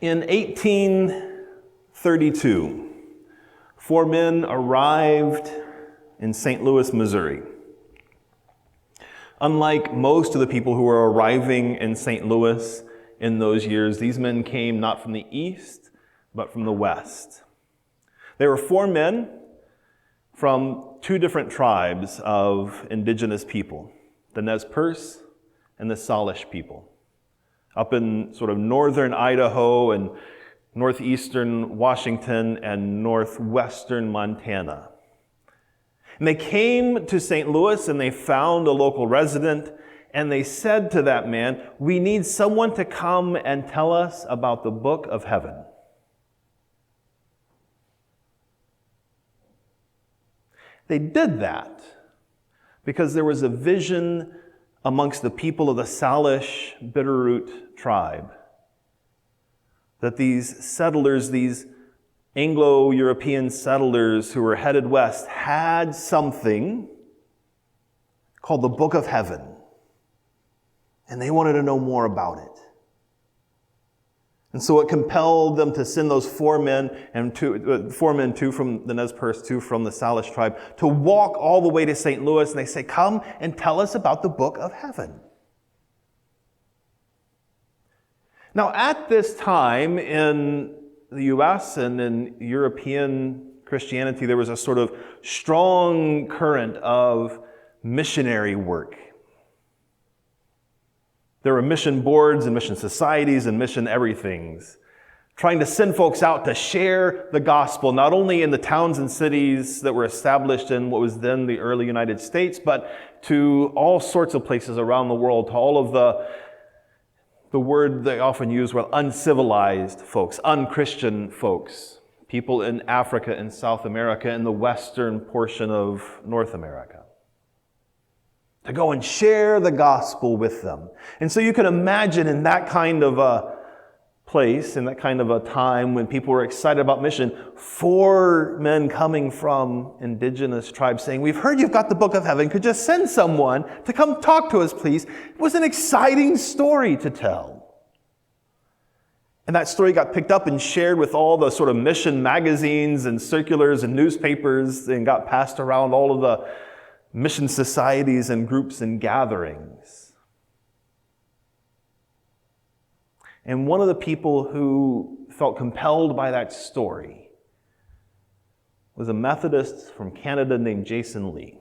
In 1832, 4 men arrived in St. Louis, Missouri. Unlike most of the people who were arriving in St. Louis in those years, these men came not from the east, but from the west. They were 4 men from 2 different tribes of indigenous people, the Nez Perce and the Salish people, up in sort of northern Idaho and northeastern Washington and northwestern Montana. And they came to St. Louis and they found a local resident, and they said to that man, "We need someone to come and tell us about the book of heaven." They did that because there was a vision amongst the people of the Salish Bitterroot tribe that these settlers, these Anglo-European settlers who were headed west, had something called the Book of Heaven, and they wanted to know more about it. And so it compelled them to send those 4 men, and 2 from the Nez Perce, 2 from the Salish tribe, to walk all the way to St. Louis, and they say, "Come and tell us about the Book of Heaven." Now, at this time in the U.S. and in European Christianity, there was a sort of strong current of missionary work. There were mission boards and mission societies and mission everythings, trying to send folks out to share the gospel, not only in the towns and cities that were established in what was then the early United States, but to all sorts of places around the world, to all of the word they often use were uncivilized folks, unchristian folks, people in Africa and South America and the western portion of North America, to go and share the gospel with them. And so you can imagine in that kind of a place, in that kind of a time when people were excited about mission, 4 men coming from indigenous tribes saying, "We've heard you've got the Book of Heaven. Could you send someone to come talk to us, please?" It was an exciting story to tell. And that story got picked up and shared with all the sort of mission magazines and circulars and newspapers, and got passed around all of the mission societies and groups and gatherings. And one of the people who felt compelled by that story was a Methodist from Canada named Jason Lee.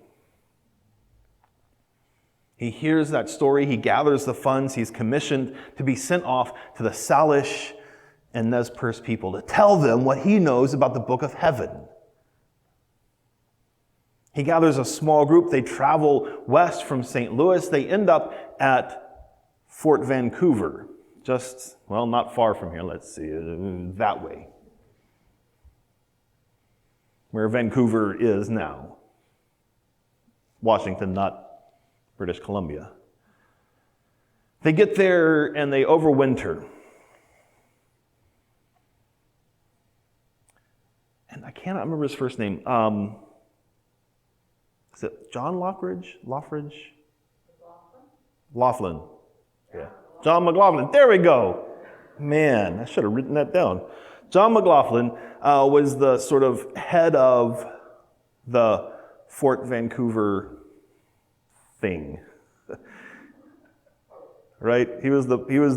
He hears that story, he gathers the funds, he's commissioned to be sent off to the Salish and Nez Perce people to tell them what he knows about the Book of Heaven. He gathers a small group. They travel west from St. Louis. They end up at Fort Vancouver, just, well, not far from here. Let's see, that way, where Vancouver is now. Washington, not British Columbia. They get there and they overwinter. And I cannot remember his first name. Is it John Lockridge? Laughlin. Yeah. John McLaughlin. There we go. Man, I should have written that down. John McLaughlin was the sort of head of the Fort Vancouver thing. Right? He was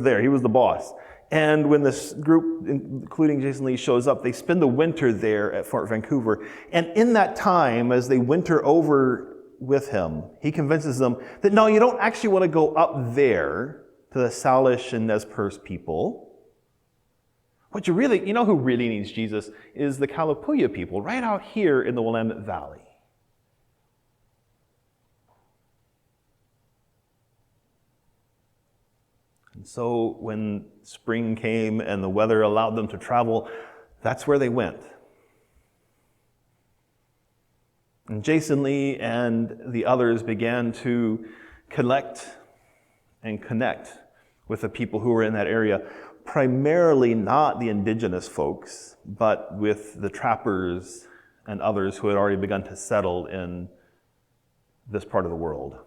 there. He was the boss. And when this group, including Jason Lee, shows up, they spend the winter there at Fort Vancouver. And in that time, as they winter over with him, he convinces them that no, you don't actually want to go up there to the Salish and Nez Perce people. What you know who really needs Jesus is the Kalapuya people right out here in the Willamette Valley. And so when spring came and the weather allowed them to travel, that's where they went. And Jason Lee and the others began to collect and connect with the people who were in that area, primarily not the indigenous folks, but with the trappers and others who had already begun to settle in this part of the world.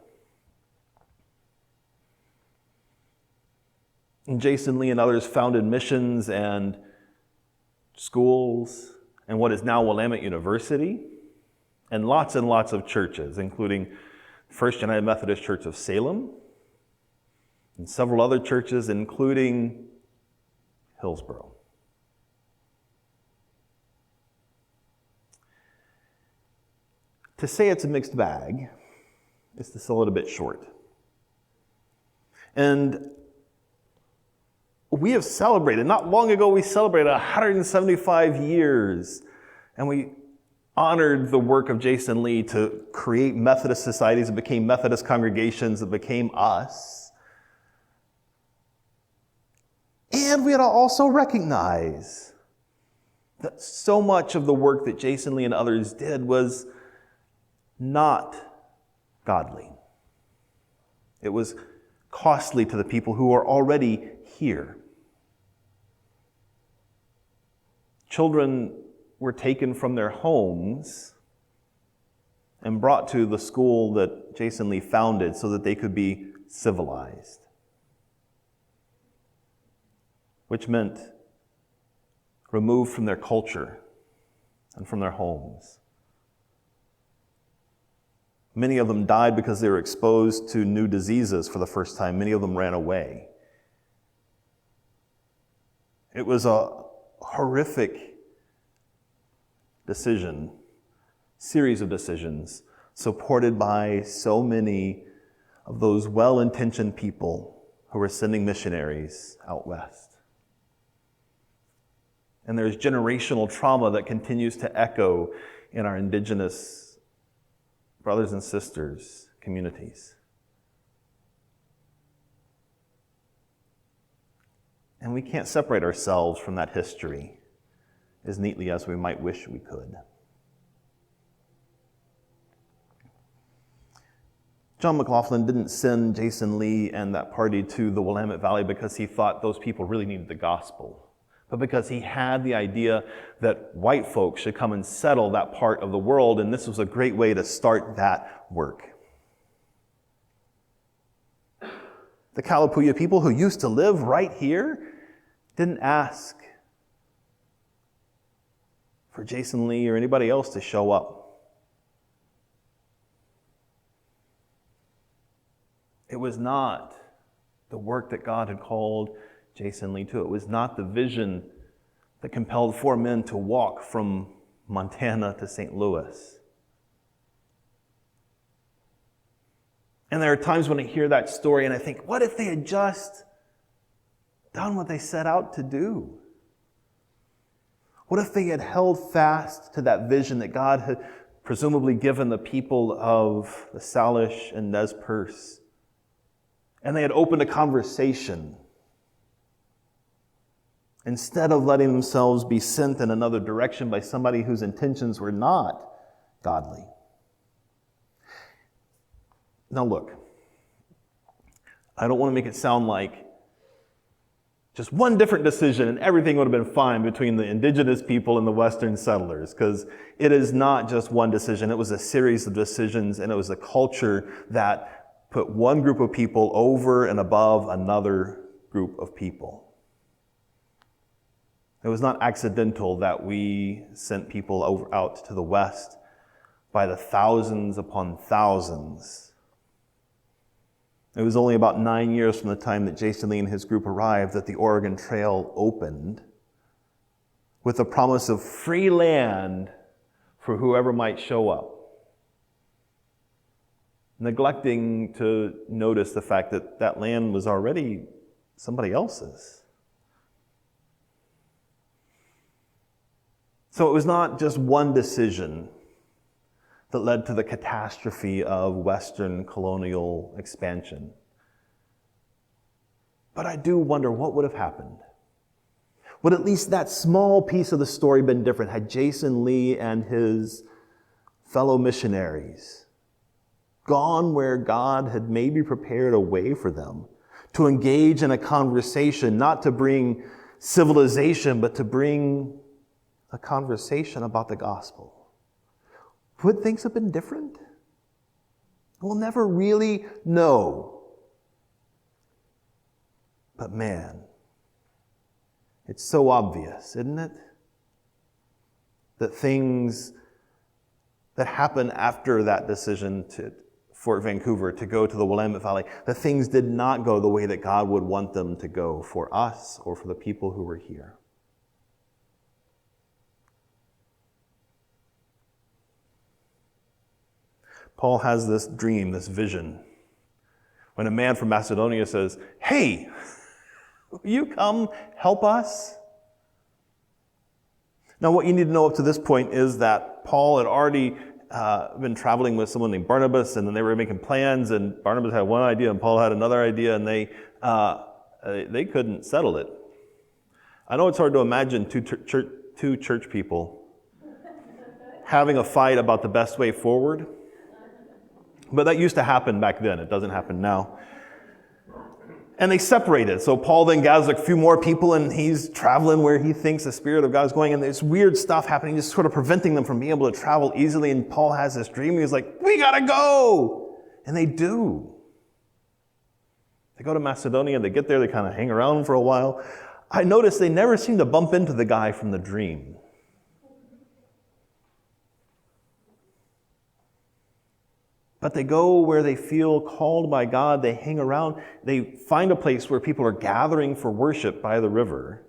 And Jason Lee and others founded missions and schools and what is now Willamette University, and lots of churches, including First United Methodist Church of Salem, and several other churches, including Hillsboro. To say it's a mixed bag is to sell it a bit short. And we have celebrated, not long ago we celebrated 175 years, and we honored the work of Jason Lee to create Methodist societies that became Methodist congregations that became us. And we had to also recognize that so much of the work that Jason Lee and others did was not godly. It was costly to the people who are already here. Children were taken from their homes and brought to the school that Jason Lee founded so that they could be civilized, which meant removed from their culture and from their homes. Many of them died because they were exposed to new diseases for the first time. Many of them ran away. It was a horrific series of decisions, supported by so many of those well-intentioned people who were sending missionaries out west. And there's generational trauma that continues to echo in our indigenous brothers and sisters communities. And we can't separate ourselves from that history as neatly as we might wish we could. John McLaughlin didn't send Jason Lee and that party to the Willamette Valley because he thought those people really needed the gospel, but because he had the idea that white folks should come and settle that part of the world, and this was a great way to start that work. The Kalapuya people who used to live right here didn't ask for Jason Lee or anybody else to show up. It was not the work that God had called Jason Lee to. It was not the vision that compelled 4 men to walk from Montana to St. Louis. And there are times when I hear that story and I think, what if they had just done what they set out to do? What if they had held fast to that vision that God had presumably given the people of the Salish and Nez Perce, and they had opened a conversation instead of letting themselves be sent in another direction by somebody whose intentions were not godly? Now look, I don't want to make it sound like just one different decision and everything would have been fine between the indigenous people and the Western settlers, because it is not just one decision. It was a series of decisions, and it was a culture that put one group of people over and above another group of people. It was not accidental that we sent people out to the West by the thousands upon thousands. It was only about 9 years from the time that Jason Lee and his group arrived that the Oregon Trail opened with the promise of free land for whoever might show up, neglecting to notice the fact that that land was already somebody else's. So it was not just one decision that led to the catastrophe of Western colonial expansion. But I do wonder what would have happened. Would at least that small piece of the story been different had Jason Lee and his fellow missionaries gone where God had maybe prepared a way for them to engage in a conversation, not to bring civilization, but to bring a conversation about the gospel? Would things have been different? We'll never really know. But man, it's so obvious, isn't it? That things that happen after that decision to Fort Vancouver to go to the Willamette Valley, that things did not go the way that God would want them to go for us or for the people who were here. Paul has this dream, this vision, when a man from Macedonia says, "Hey, will you come help us?" Now, what you need to know up to this point is that Paul had already been traveling with someone named Barnabas, and then they were making plans, and Barnabas had one idea, and Paul had another idea, and they couldn't settle it. I know it's hard to imagine two church people having a fight about the best way forward, but that used to happen back then. It doesn't happen now. And they separated. So Paul then gathers a few more people, and he's traveling where he thinks the Spirit of God is going, and there's weird stuff happening, just sort of preventing them from being able to travel easily. And Paul has this dream. He's like, "We gotta go!" And they do. They go to Macedonia. They get there. They kind of hang around for a while. I noticed they never seem to bump into the guy from the dream. But they go where they feel called by God. They hang around. They find a place where people are gathering for worship by the river.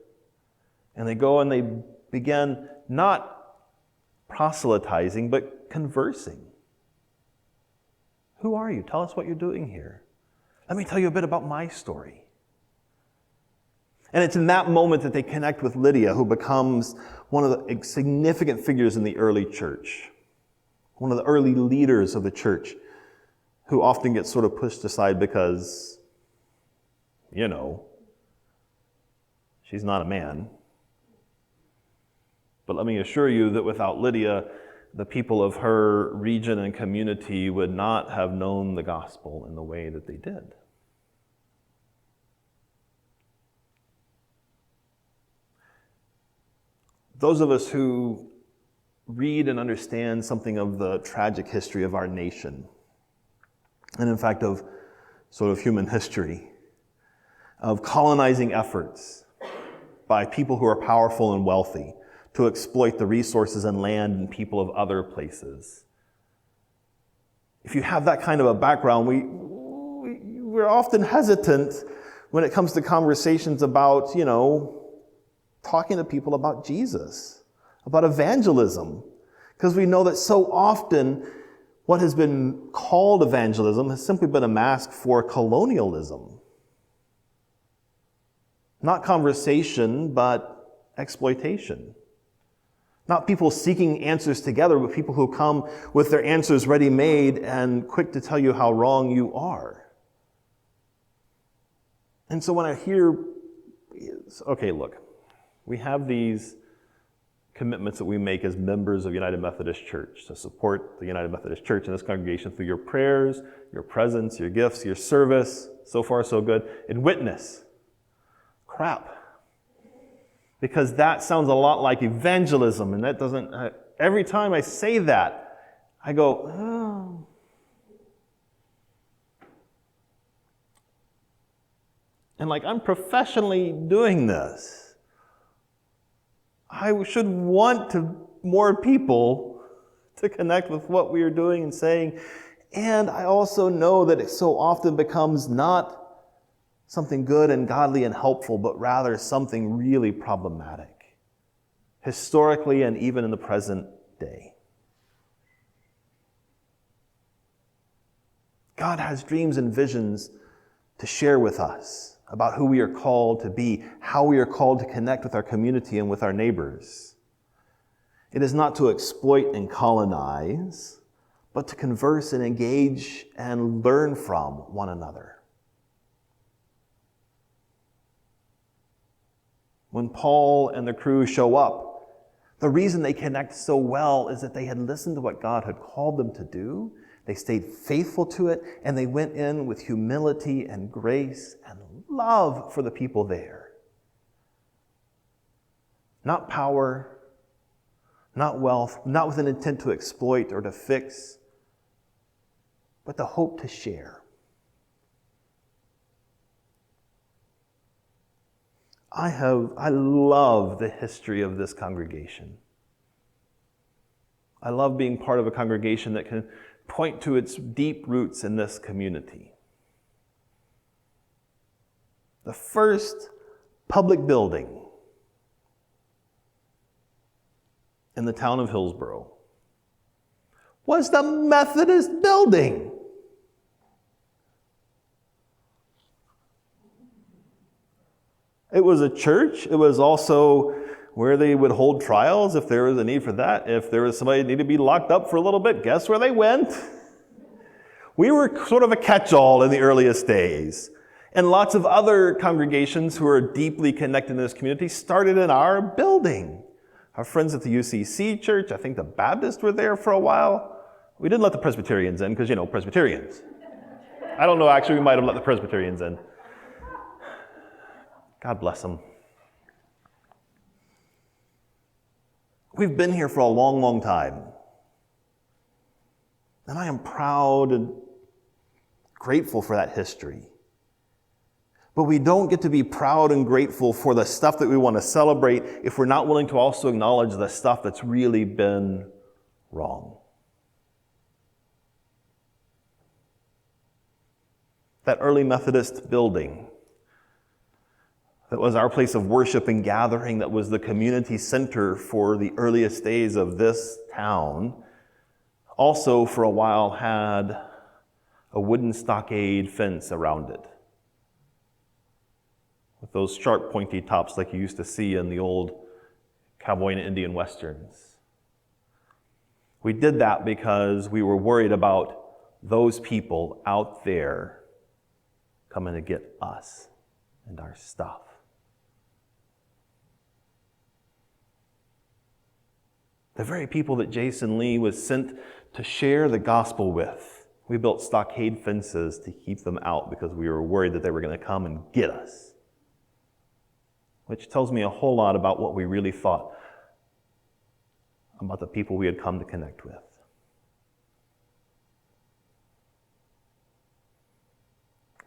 And they go and they begin not proselytizing, but conversing. "Who are you? Tell us what you're doing here. Let me tell you a bit about my story." And it's in that moment that they connect with Lydia, who becomes one of the significant figures in the early church. One of the early leaders of the church, who often gets sort of pushed aside because, she's not a man. But let me assure you that without Lydia, the people of her region and community would not have known the gospel in the way that they did. Those of us who read and understand something of the tragic history of our nation, and in fact of sort of human history, of colonizing efforts by people who are powerful and wealthy to exploit the resources and land and people of other places. If you have that kind of a background, we're often hesitant when it comes to conversations about, talking to people about Jesus, about evangelism, because we know that so often what has been called evangelism has simply been a mask for colonialism. Not conversation, but exploitation. Not people seeking answers together, but people who come with their answers ready-made and quick to tell you how wrong you are. And so when I hear, okay, look, we have these commitments that we make as members of United Methodist Church to support the United Methodist Church and this congregation through your prayers, your presence, your gifts, your service, so far so good, and witness. Crap. Because that sounds a lot like evangelism, and that doesn't, every time I say that, I go, oh. And I'm professionally doing this. I should want more people to connect with what we are doing and saying. And I also know that it so often becomes not something good and godly and helpful, but rather something really problematic, historically and even in the present day. God has dreams and visions to share with us about who we are called to be, how we are called to connect with our community and with our neighbors. It is not to exploit and colonize, but to converse and engage and learn from one another. When Paul and the crew show up, the reason they connect so well is that they had listened to what God had called them to do. They stayed faithful to it, and they went in with humility and grace and love for the people there. Not power, not wealth, not with an intent to exploit or to fix, but the hope to share. I love the history of this congregation. I love being part of a congregation that can point to its deep roots in this community. The first public building in the town of Hillsboro was the Methodist building. It was a church. It was also where they would hold trials if there was a need for that. If there was somebody that needed to be locked up for a little bit, guess where they went? We were sort of a catch-all in the earliest days. And lots of other congregations who are deeply connected in this community started in our building. Our friends at the UCC church, I think the Baptists were there for a while. We didn't let the Presbyterians in because, Presbyterians. I don't know, actually, we might have let the Presbyterians in. God bless them. We've been here for a long, long time. And I am proud and grateful for that history. But we don't get to be proud and grateful for the stuff that we want to celebrate if we're not willing to also acknowledge the stuff that's really been wrong. That early Methodist building that was our place of worship and gathering, that was the community center for the earliest days of this town, also for a while had a wooden stockade fence around it, with those sharp, pointy tops like you used to see in the old cowboy and Indian westerns. We did that because we were worried about those people out there coming to get us and our stuff. The very people that Jason Lee was sent to share the gospel with, we built stockade fences to keep them out because we were worried that they were going to come and get us. Which tells me a whole lot about what we really thought about the people we had come to connect with.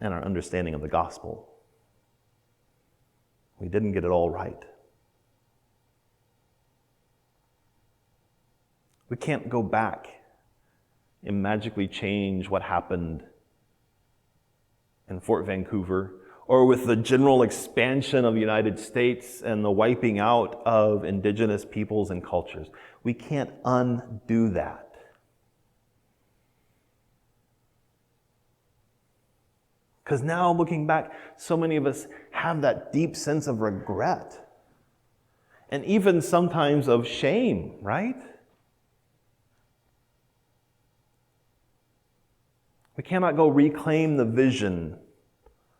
And our understanding of the gospel. We didn't get it all right. We can't go back and magically change what happened in Fort Vancouver, or with the general expansion of the United States and the wiping out of indigenous peoples and cultures. We can't undo that. Because now, looking back, so many of us have that deep sense of regret. And even sometimes of shame, right? We cannot go reclaim the vision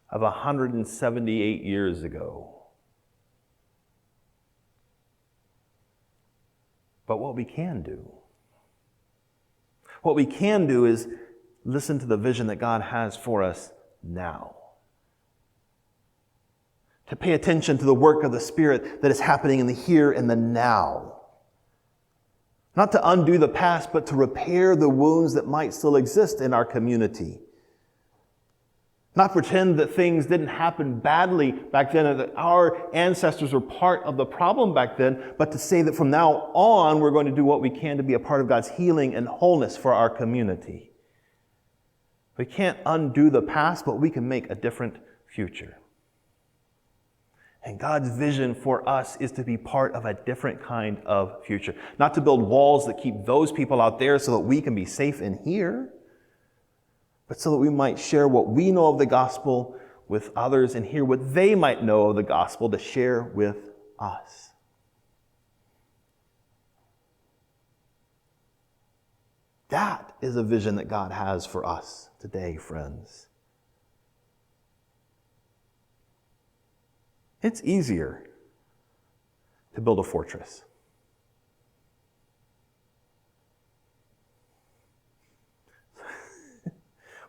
of 178 years ago. But what we can do is listen to the vision that God has for us now. To pay attention to the work of the Spirit that is happening in the here and the now. Not to undo the past, but to repair the wounds that might still exist in our community. Not pretend that things didn't happen badly back then, and that our ancestors were part of the problem back then, but to say that from now on, we're going to do what we can to be a part of God's healing and wholeness for our community. We can't undo the past, but we can make a different future. And God's vision for us is to be part of a different kind of future. Not to build walls that keep those people out there so that we can be safe in here, but so that we might share what we know of the gospel with others and hear what they might know of the gospel to share with us. That is a vision that God has for us today, friends. It's easier to build a fortress.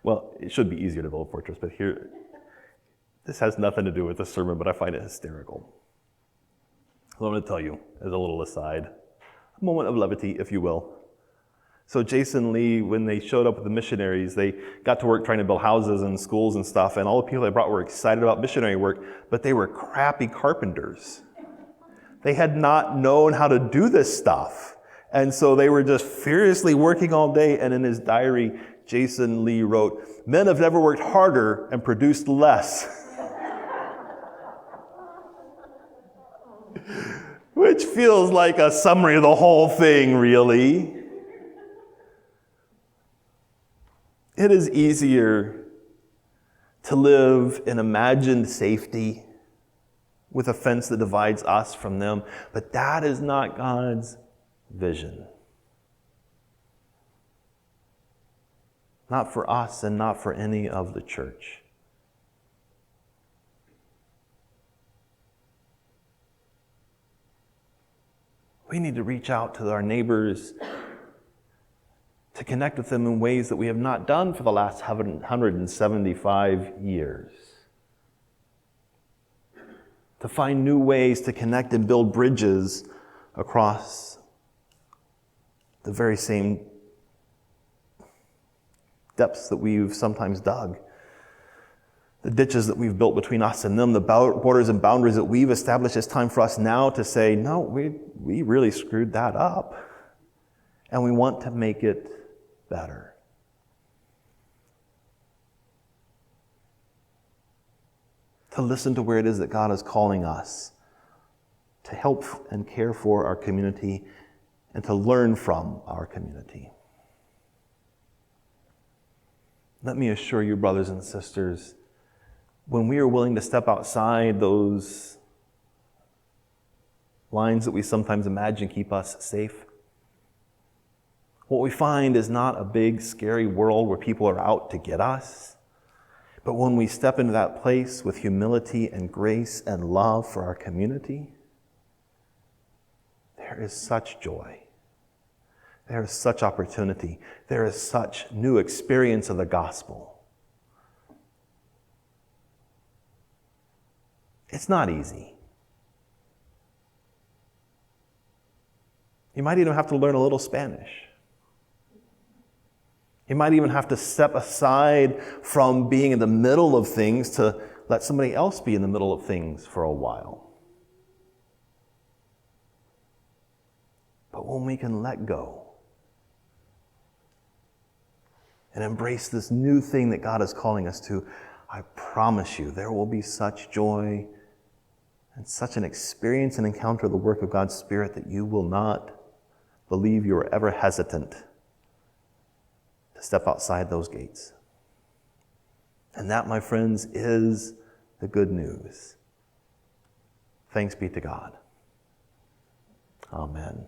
Well, it should be easier to build a fortress, but here, this has nothing to do with the sermon, but I find it hysterical. So I'm going to tell you, as a little aside, a moment of levity, if you will. So Jason Lee, when they showed up with the missionaries, they got to work trying to build houses and schools and stuff, and all the people they brought were excited about missionary work, but they were crappy carpenters. They had not known how to do this stuff. And so they were just furiously working all day, and in his diary, Jason Lee wrote, "Men have never worked harder and produced less." Which feels like a summary of the whole thing, really. It is easier to live in imagined safety with a fence that divides us from them, but that is not God's vision. Not for us and not for any of the church. We need to reach out to our neighbors, to connect with them in ways that we have not done for the last 175 years. To find new ways to connect and build bridges across the very same depths that we've sometimes dug. The ditches that we've built between us and them, the borders and boundaries that we've established. It's time for us now to say, no, we really screwed that up. And we want to make it better. To listen to where it is that God is calling us, to help and care for our community, and to learn from our community. Let me assure you, brothers and sisters, when we are willing to step outside those lines that we sometimes imagine keep us safe, what we find is not a big, scary world where people are out to get us, but when we step into that place with humility and grace and love for our community, there is such joy. There is such opportunity. There is such new experience of the gospel. It's not easy. You might even have to learn a little Spanish. You might even have to step aside from being in the middle of things to let somebody else be in the middle of things for a while. But when we can let go and embrace this new thing that God is calling us to, I promise you there will be such joy and such an experience and encounter of the work of God's Spirit that you will not believe you are ever hesitant to step outside those gates. And that, my friends, is the good news. Thanks be to God. Amen.